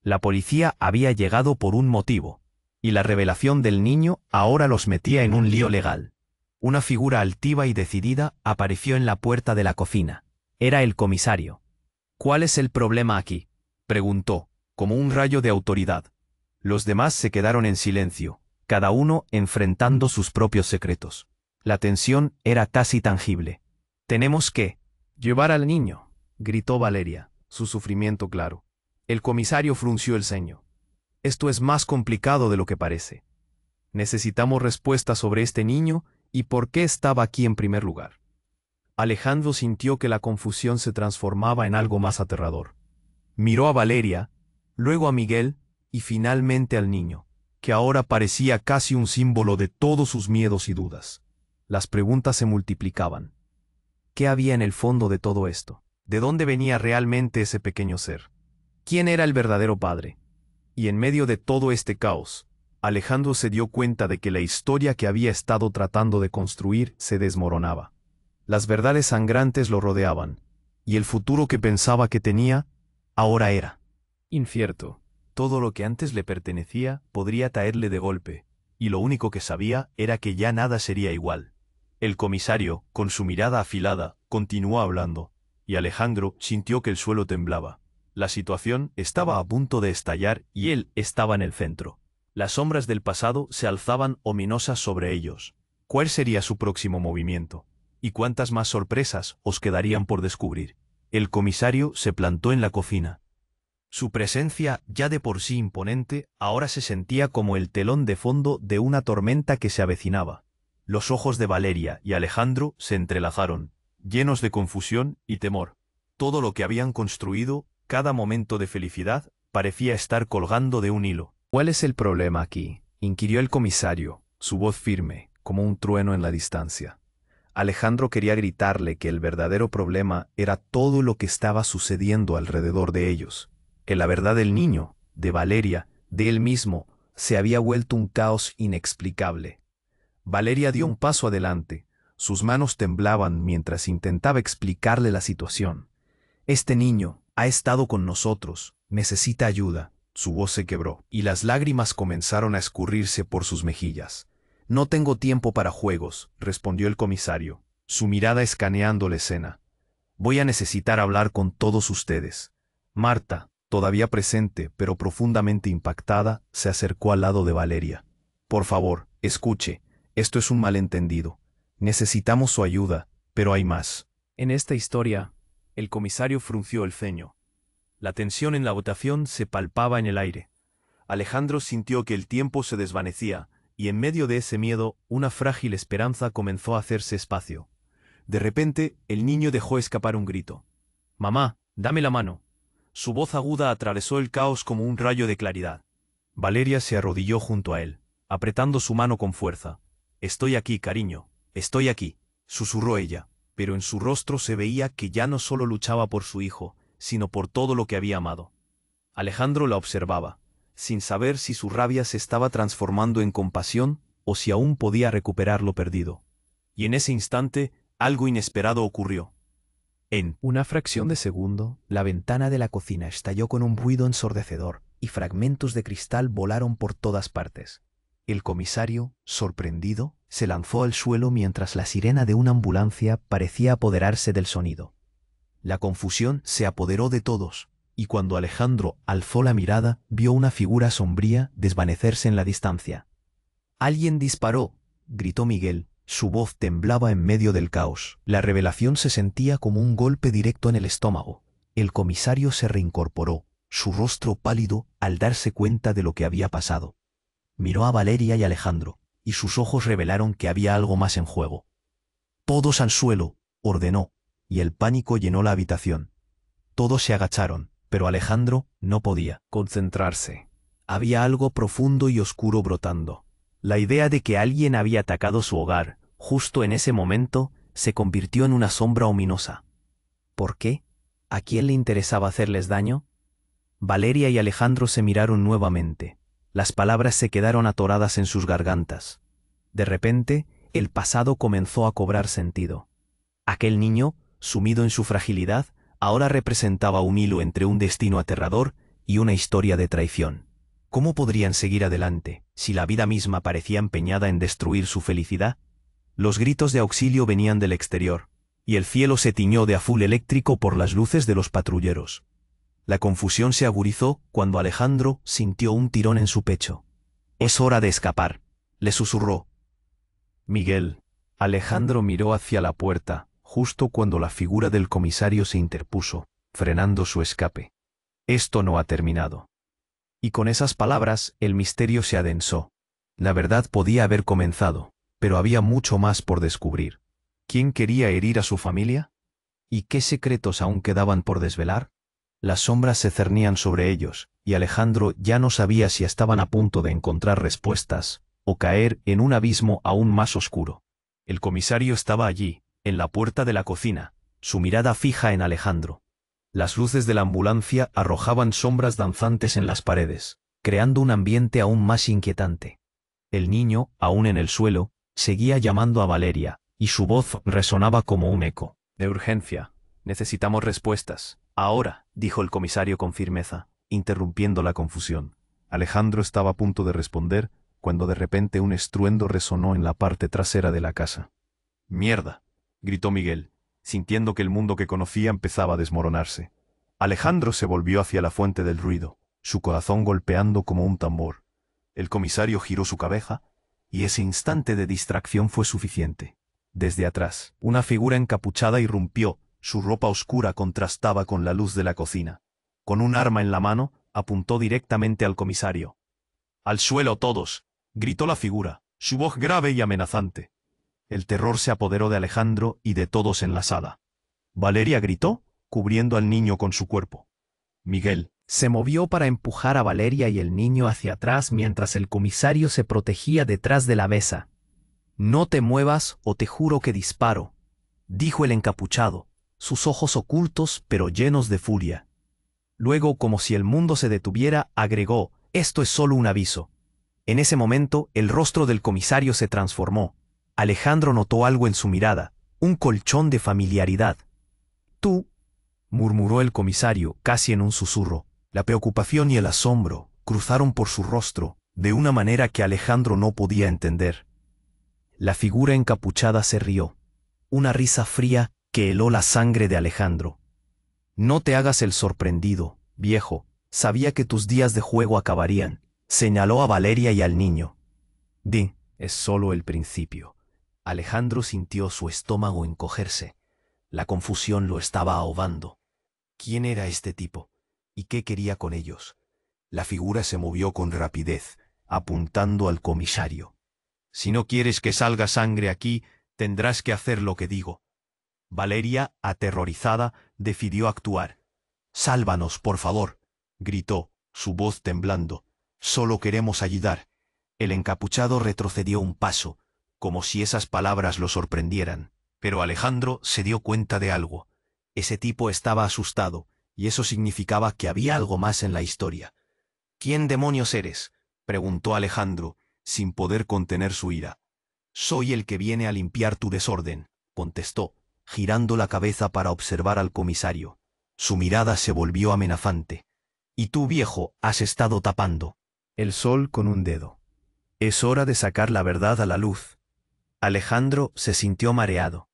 La policía había llegado por un motivo, y la revelación del niño ahora los metía en un lío legal. Una figura altiva y decidida apareció en la puerta de la cocina. Era el comisario. «¿Cuál es el problema aquí?», preguntó, como un rayo de autoridad. Los demás se quedaron en silencio, cada uno enfrentando sus propios secretos. La tensión era casi tangible. «Tenemos que llevar al niño», gritó Valeria, su sufrimiento claro. El comisario frunció el ceño. «Esto es más complicado de lo que parece. Necesitamos respuestas sobre este niño y por qué estaba aquí en primer lugar». Alejandro sintió que la confusión se transformaba en algo más aterrador. Miró a Valeria, luego a Miguel y finalmente al niño, que ahora parecía casi un símbolo de todos sus miedos y dudas. Las preguntas se multiplicaban. ¿Qué había en el fondo de todo esto? ¿De dónde venía realmente ese pequeño ser? ¿Quién era el verdadero padre? Y en medio de todo este caos, Alejandro se dio cuenta de que la historia que había estado tratando de construir se desmoronaba. Las verdades sangrantes lo rodeaban, y el futuro que pensaba que tenía, ahora era incierto. Todo lo que antes le pertenecía podría caerle de golpe, y lo único que sabía era que ya nada sería igual. El comisario, con su mirada afilada, continuó hablando, y Alejandro sintió que el suelo temblaba. La situación estaba a punto de estallar y él estaba en el centro. Las sombras del pasado se alzaban ominosas sobre ellos. ¿Cuál sería su próximo movimiento? ¿Y cuántas más sorpresas os quedarían por descubrir? El comisario se plantó en la cocina. Su presencia, ya de por sí imponente, ahora se sentía como el telón de fondo de una tormenta que se avecinaba. Los ojos de Valeria y Alejandro se entrelazaron, llenos de confusión y temor. Todo lo que habían construido, cada momento de felicidad, parecía estar colgando de un hilo. «¿Cuál es el problema aquí?», inquirió el comisario, su voz firme, como un trueno en la distancia. Alejandro quería gritarle que el verdadero problema era todo lo que estaba sucediendo alrededor de ellos, que la verdad del niño, de Valeria, de él mismo, se había vuelto un caos inexplicable. Valeria dio un paso adelante, sus manos temblaban mientras intentaba explicarle la situación. Este niño ha estado con nosotros, necesita ayuda. Su voz se quebró, y las lágrimas comenzaron a escurrirse por sus mejillas. No tengo tiempo para juegos, respondió el comisario, su mirada escaneando la escena. Voy a necesitar hablar con todos ustedes. Marta, todavía presente, pero profundamente impactada, se acercó al lado de Valeria. Por favor, escuche, esto es un malentendido. Necesitamos su ayuda, pero hay más. En esta historia, el comisario frunció el ceño. La tensión en la votación se palpaba en el aire. Alejandro sintió que el tiempo se desvanecía, y en medio de ese miedo, una frágil esperanza comenzó a hacerse espacio. De repente, el niño dejó escapar un grito. «Mamá, dame la mano». Su voz aguda atravesó el caos como un rayo de claridad. Valeria se arrodilló junto a él, apretando su mano con fuerza. «Estoy aquí, cariño, estoy aquí», susurró ella, pero en su rostro se veía que ya no solo luchaba por su hijo, sino por todo lo que había amado. Alejandro la observaba, sin saber si su rabia se estaba transformando en compasión o si aún podía recuperar lo perdido. Y en ese instante, algo inesperado ocurrió. En una fracción de segundo, la ventana de la cocina estalló con un ruido ensordecedor, y fragmentos de cristal volaron por todas partes. El comisario, sorprendido, se lanzó al suelo mientras la sirena de una ambulancia parecía apoderarse del sonido. La confusión se apoderó de todos, y cuando Alejandro alzó la mirada, vio una figura sombría desvanecerse en la distancia. «¡Alguien disparó!», gritó Miguel. Su voz temblaba en medio del caos. La revelación se sentía como un golpe directo en el estómago. El comisario se reincorporó, su rostro pálido al darse cuenta de lo que había pasado. Miró a Valeria y Alejandro, y sus ojos revelaron que había algo más en juego. «Todos al suelo», ordenó, y el pánico llenó la habitación. Todos se agacharon, pero Alejandro no podía concentrarse. Había algo profundo y oscuro brotando. La idea de que alguien había atacado su hogar, justo en ese momento, se convirtió en una sombra ominosa. ¿Por qué? ¿A quién le interesaba hacerles daño? Valeria y Alejandro se miraron nuevamente. Las palabras se quedaron atoradas en sus gargantas. De repente, el pasado comenzó a cobrar sentido. Aquel niño, sumido en su fragilidad, ahora representaba un hilo entre un destino aterrador y una historia de traición. ¿Cómo podrían seguir adelante, si la vida misma parecía empeñada en destruir su felicidad? Los gritos de auxilio venían del exterior, y el cielo se tiñó de azul eléctrico por las luces de los patrulleros. La confusión se agudizó cuando Alejandro sintió un tirón en su pecho. «Es hora de escapar», le susurró. «Miguel». Alejandro miró hacia la puerta, justo cuando la figura del comisario se interpuso, frenando su escape. «Esto no ha terminado». Y con esas palabras, el misterio se adensó. La verdad podía haber comenzado, pero había mucho más por descubrir. ¿Quién quería herir a su familia? ¿Y qué secretos aún quedaban por desvelar? Las sombras se cernían sobre ellos, y Alejandro ya no sabía si estaban a punto de encontrar respuestas, o caer en un abismo aún más oscuro. El comisario estaba allí, en la puerta de la cocina, su mirada fija en Alejandro. Las luces de la ambulancia arrojaban sombras danzantes en las paredes, creando un ambiente aún más inquietante. El niño, aún en el suelo, seguía llamando a Valeria, y su voz resonaba como un eco. «De urgencia. Necesitamos respuestas. Ahora», dijo el comisario con firmeza, interrumpiendo la confusión. Alejandro estaba a punto de responder, cuando de repente un estruendo resonó en la parte trasera de la casa. «¡Mierda!», gritó Miguel, sintiendo que el mundo que conocía empezaba a desmoronarse. Alejandro se volvió hacia la fuente del ruido, su corazón golpeando como un tambor. El comisario giró su cabeza, y ese instante de distracción fue suficiente. Desde atrás, una figura encapuchada irrumpió, su ropa oscura contrastaba con la luz de la cocina. Con un arma en la mano, apuntó directamente al comisario. «¡Al suelo todos!», gritó la figura, su voz grave y amenazante. El terror se apoderó de Alejandro y de todos en la sala. Valeria gritó, cubriendo al niño con su cuerpo. Miguel, Se movió para empujar a Valeria y el niño hacia atrás mientras el comisario se protegía detrás de la mesa. «No te muevas o te juro que disparo», dijo el encapuchado, sus ojos ocultos pero llenos de furia. Luego, como si el mundo se detuviera, agregó: «Esto es solo un aviso». En ese momento, el rostro del comisario se transformó. Alejandro notó algo en su mirada, un colchón de familiaridad. «Tú», murmuró el comisario, casi en un susurro. La preocupación y el asombro cruzaron por su rostro de una manera que Alejandro no podía entender. La figura encapuchada se rió, una risa fría que heló la sangre de Alejandro. «No te hagas el sorprendido, viejo, sabía que tus días de juego acabarían», señaló a Valeria y al niño. Es solo el principio». Alejandro sintió su estómago encogerse. La confusión lo estaba ahogando. ¿Quién era este tipo? ¿Y qué quería con ellos? La figura se movió con rapidez, apuntando al comisario. «Si no quieres que salga sangre aquí, tendrás que hacer lo que digo». Valeria, aterrorizada, decidió actuar. «Sálvanos, por favor», gritó, su voz temblando. «Solo queremos ayudar». El encapuchado retrocedió un paso, como si esas palabras lo sorprendieran. Pero Alejandro se dio cuenta de algo. Ese tipo estaba asustado, y eso significaba que había algo más en la historia. «¿Quién demonios eres?», preguntó Alejandro, sin poder contener su ira. «Soy el que viene a limpiar tu desorden», contestó, girando la cabeza para observar al comisario. Su mirada se volvió amenazante. «Y tú, viejo, has estado tapando el sol con un dedo. Es hora de sacar la verdad a la luz». Alejandro se sintió mareado.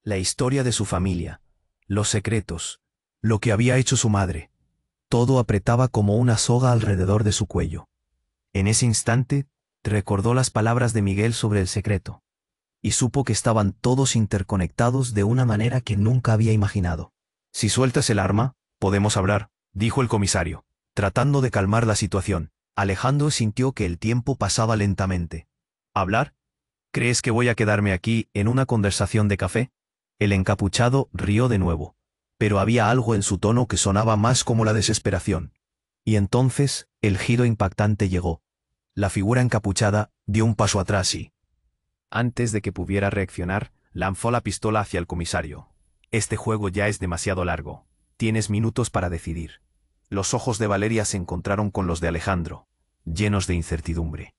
La historia de su familia, los secretos, lo que había hecho su madre, todo apretaba como una soga alrededor de su cuello. En ese instante, recordó las palabras de Miguel sobre el secreto, y supo que estaban todos interconectados de una manera que nunca había imaginado. «Si sueltas el arma, podemos hablar», dijo el comisario, tratando de calmar la situación. Alejandro sintió que el tiempo pasaba lentamente. «¿Hablar? ¿Crees que voy a quedarme aquí en una conversación de café?» El encapuchado rió de nuevo, pero había algo en su tono que sonaba más como la desesperación. Y entonces, el giro impactante llegó. La figura encapuchada dio un paso atrás y, antes de que pudiera reaccionar, lanzó la pistola hacia el comisario. «Este juego ya es demasiado largo. Tienes minutos para decidir». Los ojos de Valeria se encontraron con los de Alejandro, llenos de incertidumbre.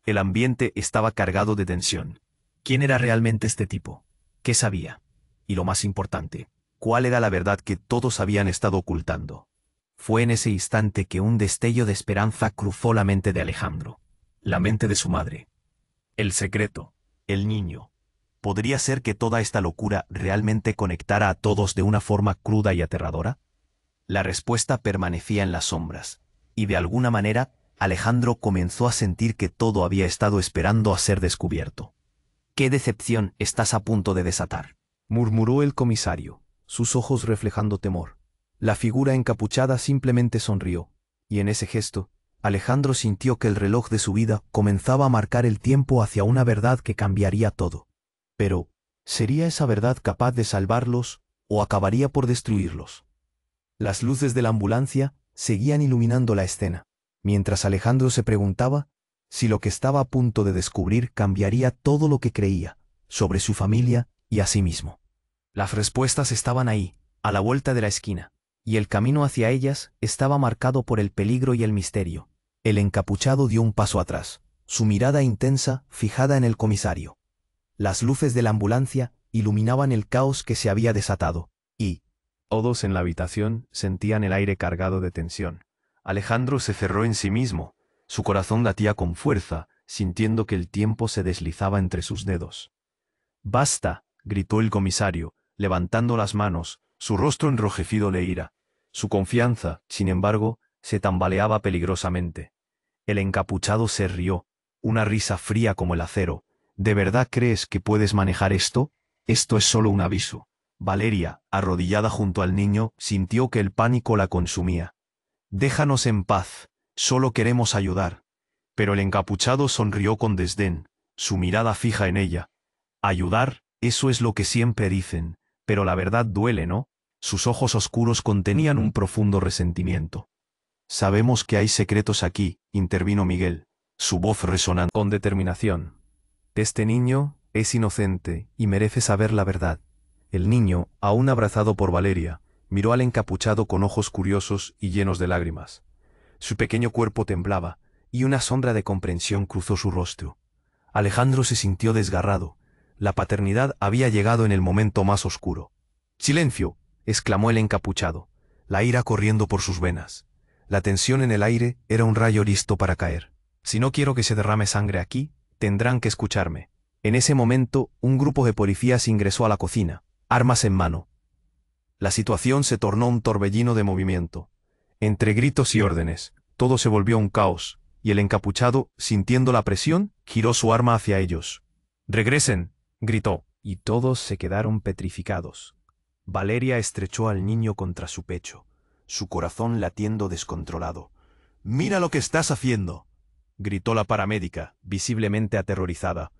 El ambiente estaba cargado de tensión. ¿Quién era realmente este tipo? ¿Qué sabía? Y lo más importante, ¿cuál era la verdad que todos habían estado ocultando? Fue en ese instante que un destello de esperanza cruzó la mente de Alejandro, la mente de su madre. El secreto, el niño. ¿Podría ser que toda esta locura realmente conectara a todos de una forma cruda y aterradora? La respuesta permanecía en las sombras, y de alguna manera, Alejandro comenzó a sentir que todo había estado esperando a ser descubierto. «¿Qué decepción estás a punto de desatar?», murmuró el comisario, sus ojos reflejando temor. La figura encapuchada simplemente sonrió, y en ese gesto, Alejandro sintió que el reloj de su vida comenzaba a marcar el tiempo hacia una verdad que cambiaría todo. Pero, ¿sería esa verdad capaz de salvarlos o acabaría por destruirlos? Las luces de la ambulancia seguían iluminando la escena, mientras Alejandro se preguntaba si lo que estaba a punto de descubrir cambiaría todo lo que creía sobre su familia y a sí mismo. Las respuestas estaban ahí, a la vuelta de la esquina, y el camino hacia ellas estaba marcado por el peligro y el misterio. El encapuchado dio un paso atrás, su mirada intensa fijada en el comisario. Las luces de la ambulancia iluminaban el caos que se había desatado, y todos en la habitación sentían el aire cargado de tensión. Alejandro se cerró en sí mismo. Su corazón latía con fuerza, sintiendo que el tiempo se deslizaba entre sus dedos. «¡Basta!», gritó el comisario, levantando las manos, su rostro enrojecido de ira. Su confianza, sin embargo, se tambaleaba peligrosamente. El encapuchado se rió, una risa fría como el acero. «¿De verdad crees que puedes manejar esto? Esto es solo un aviso». Valeria, arrodillada junto al niño, sintió que el pánico la consumía. «Déjanos en paz, solo queremos ayudar». Pero el encapuchado sonrió con desdén, su mirada fija en ella. «Ayudar, eso es lo que siempre dicen, pero la verdad duele, ¿no?». Sus ojos oscuros contenían un profundo resentimiento. Sabemos que hay secretos aquí, intervino Miguel, su voz resonando con determinación. Este niño es inocente y merece saber la verdad. El niño, aún abrazado por Valeria, miró al encapuchado con ojos curiosos y llenos de lágrimas. Su pequeño cuerpo temblaba, y una sombra de comprensión cruzó su rostro. Alejandro se sintió desgarrado. La paternidad había llegado en el momento más oscuro. ¡Silencio!, exclamó el encapuchado, la ira corriendo por sus venas. La tensión en el aire era un rayo listo para caer. Si no quiero que se derrame sangre aquí, tendrán que escucharme. En ese momento, un grupo de policías ingresó a la cocina, armas en mano. La situación se tornó un torbellino de movimiento. Entre gritos y órdenes, todo se volvió un caos, y el encapuchado, sintiendo la presión, giró su arma hacia ellos. «¡Regresen!», gritó, y todos se quedaron petrificados. Valeria estrechó al niño contra su pecho, su corazón latiendo descontrolado. «¡Mira lo que estás haciendo!», gritó la paramédica, visiblemente aterrorizada.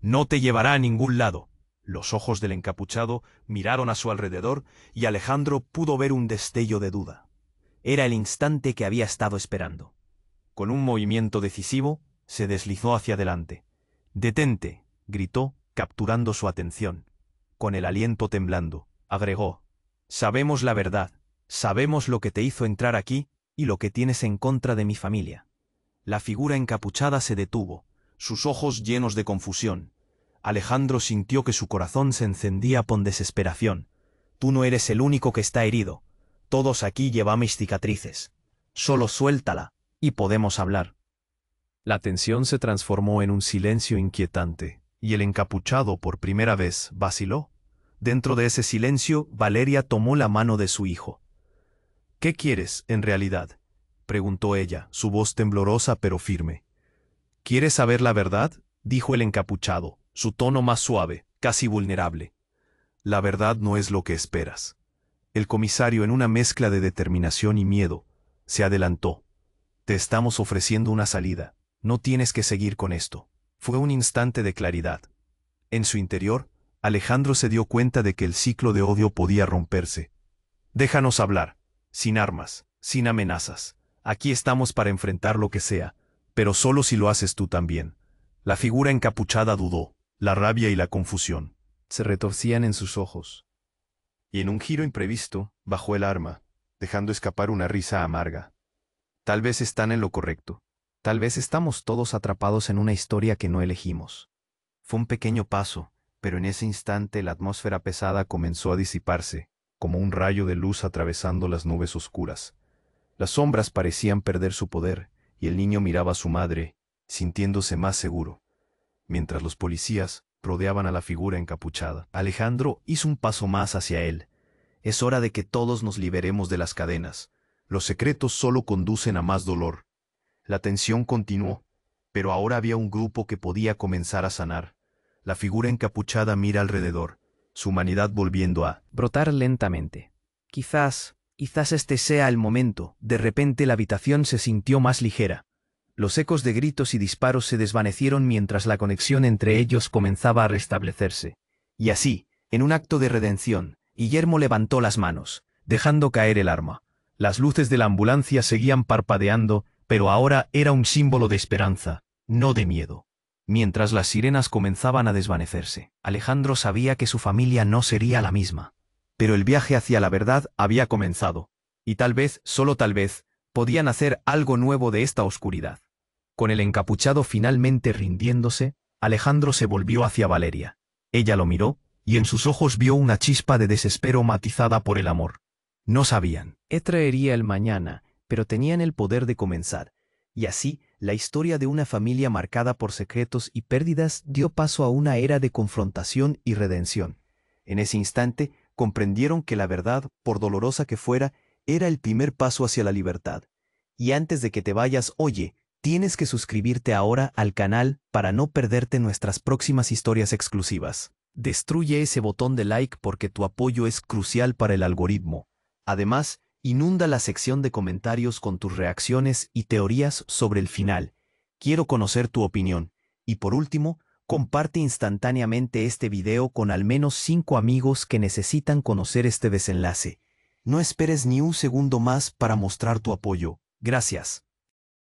«No te llevará a ningún lado». Los ojos del encapuchado miraron a su alrededor y Alejandro pudo ver un destello de duda. Era el instante que había estado esperando. Con un movimiento decisivo, se deslizó hacia adelante. «¡Detente!», gritó, capturando su atención. Con el aliento temblando, agregó: «Sabemos la verdad, sabemos lo que te hizo entrar aquí y lo que tienes en contra de mi familia». La figura encapuchada se detuvo, sus ojos llenos de confusión. Alejandro sintió que su corazón se encendía con desesperación. «Tú no eres el único que está herido. Todos aquí llevamos cicatrices. Solo suéltala, y podemos hablar». La tensión se transformó en un silencio inquietante, y el encapuchado por primera vez vaciló. Dentro de ese silencio, Valeria tomó la mano de su hijo. «¿Qué quieres, en realidad?», preguntó ella, su voz temblorosa pero firme. «¿Quieres saber la verdad?», dijo el encapuchado, su tono más suave, casi vulnerable. «La verdad no es lo que esperas». El comisario, en una mezcla de determinación y miedo, se adelantó. «Te estamos ofreciendo una salida. No tienes que seguir con esto». Fue un instante de claridad. En su interior, Alejandro se dio cuenta de que el ciclo de odio podía romperse. «Déjanos hablar, sin armas, sin amenazas. Aquí estamos para enfrentar lo que sea, pero solo si lo haces tú también». La figura encapuchada dudó. La rabia y la confusión se retorcían en sus ojos. Y en un giro imprevisto, bajó el arma, dejando escapar una risa amarga. «Tal vez están en lo correcto. Tal vez estamos todos atrapados en una historia que no elegimos». Fue un pequeño paso, pero en ese instante la atmósfera pesada comenzó a disiparse, como un rayo de luz atravesando las nubes oscuras. Las sombras parecían perder su poder, y el niño miraba a su madre, sintiéndose más seguro. Mientras los policías rodeaban a la figura encapuchada, Alejandro hizo un paso más hacia él. «Es hora de que todos nos liberemos de las cadenas. Los secretos solo conducen a más dolor». La tensión continuó, pero ahora había un grupo que podía comenzar a sanar. La figura encapuchada mira alrededor, su humanidad volviendo a brotar lentamente. Quizás este sea el momento». De repente la habitación se sintió más ligera. Los ecos de gritos y disparos se desvanecieron mientras la conexión entre ellos comenzaba a restablecerse. Y así, en un acto de redención, Guillermo levantó las manos, dejando caer el arma. Las luces de la ambulancia seguían parpadeando, pero ahora era un símbolo de esperanza, no de miedo. Mientras las sirenas comenzaban a desvanecerse, Alejandro sabía que su familia no sería la misma. Pero el viaje hacia la verdad había comenzado. Y tal vez, solo tal vez, podían hacer algo nuevo de esta oscuridad. Con el encapuchado finalmente rindiéndose, Alejandro se volvió hacia Valeria. Ella lo miró, y en sus ojos vio una chispa de desespero matizada por el amor. No sabían qué traería el mañana, pero tenían el poder de comenzar. Y así, la historia de una familia marcada por secretos y pérdidas dio paso a una era de confrontación y redención. En ese instante, comprendieron que la verdad, por dolorosa que fuera, era el primer paso hacia la libertad. Y antes de que te vayas, oye, tienes que suscribirte ahora al canal para no perderte nuestras próximas historias exclusivas. Destruye ese botón de like porque tu apoyo es crucial para el algoritmo. Además, inunda la sección de comentarios con tus reacciones y teorías sobre el final. Quiero conocer tu opinión. Y por último, comparte instantáneamente este video con al menos 5 amigos que necesitan conocer este desenlace. No esperes ni un segundo más para mostrar tu apoyo. Gracias.